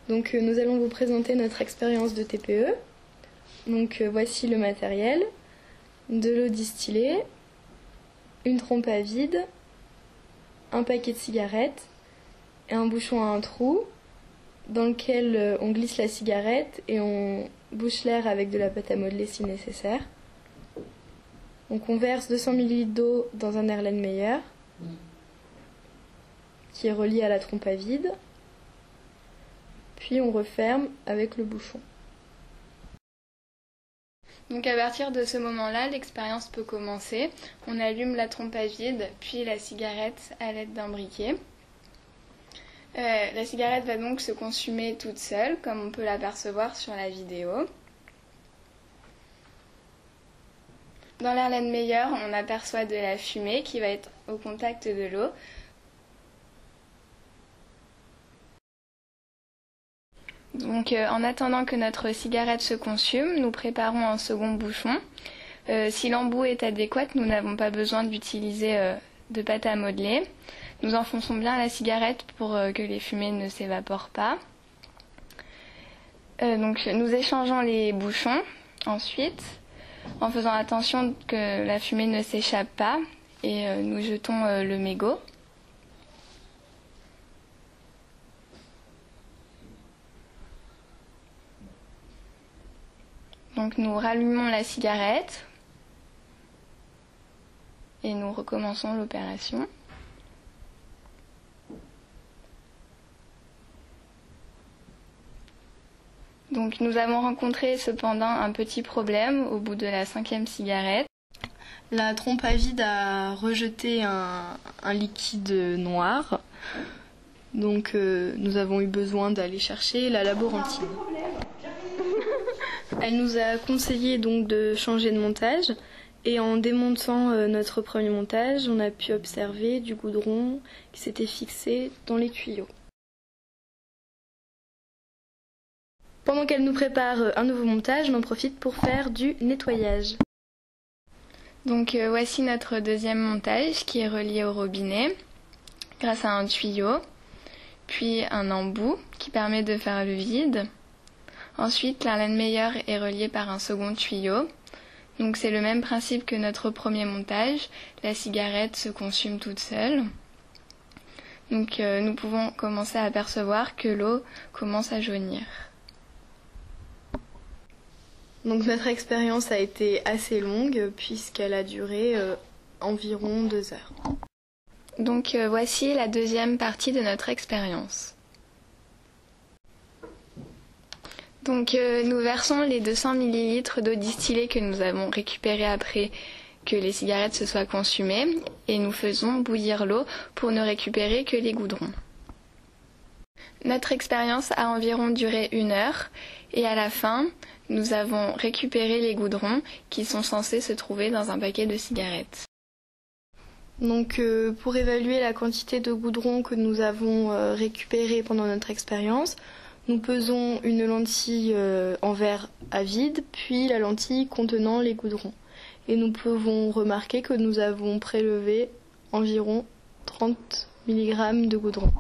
Donc nous allons vous présenter notre expérience de TPE. Donc voici le matériel, de l'eau distillée, une trompe à vide, un paquet de cigarettes et un bouchon à un trou dans lequel on glisse la cigarette et on bouche l'air avec de la pâte à modeler si nécessaire. Donc on verse 200 ml d'eau dans un Erlenmeyer qui est relié à la trompe à vide. Puis on referme avec le bouchon. Donc à partir de ce moment-là, l'expérience peut commencer. On allume la trompe à vide, puis la cigarette à l'aide d'un briquet. La cigarette va donc se consumer toute seule, comme on peut l'apercevoir sur la vidéo. Dans l'Erlenmeyer, on aperçoit de la fumée qui va être au contact de l'eau. Donc en attendant que notre cigarette se consume, nous préparons un second bouchon. Si l'embout est adéquat, nous n'avons pas besoin d'utiliser de pâte à modeler. Nous enfonçons bien la cigarette pour que les fumées ne s'évaporent pas. Donc nous échangeons les bouchons ensuite, en faisant attention que la fumée ne s'échappe pas, et nous jetons le mégot. Donc nous rallumons la cigarette et nous recommençons l'opération. Donc nous avons rencontré cependant un petit problème au bout de la 5e cigarette. La trompe à vide a rejeté un liquide noir. Donc nous avons eu besoin d'aller chercher la laborantine. Elle nous a conseillé donc de changer de montage, et en démontant notre premier montage, on a pu observer du goudron qui s'était fixé dans les tuyaux. Pendant qu'elle nous prépare un nouveau montage, on en profite pour faire du nettoyage. Donc voici notre deuxième montage qui est relié au robinet grâce à un tuyau, puis un embout qui permet de faire le vide. Ensuite, l'Erlenmeyer est relié par un second tuyau. Donc c'est le même principe que notre premier montage. La cigarette se consume toute seule. Donc nous pouvons commencer à apercevoir que l'eau commence à jaunir. Donc notre expérience a été assez longue puisqu'elle a duré environ 2 heures. Donc voici la deuxième partie de notre expérience. Donc nous versons les 200 ml d'eau distillée que nous avons récupérée après que les cigarettes se soient consumées, et nous faisons bouillir l'eau pour ne récupérer que les goudrons. Notre expérience a environ duré 1 heure, et à la fin, nous avons récupéré les goudrons qui sont censés se trouver dans un paquet de cigarettes. Donc pour évaluer la quantité de goudron que nous avons récupéré pendant notre expérience, nous pesons une lentille en verre à vide, puis la lentille contenant les goudrons. Et nous pouvons remarquer que nous avons prélevé environ 30 mg de goudron.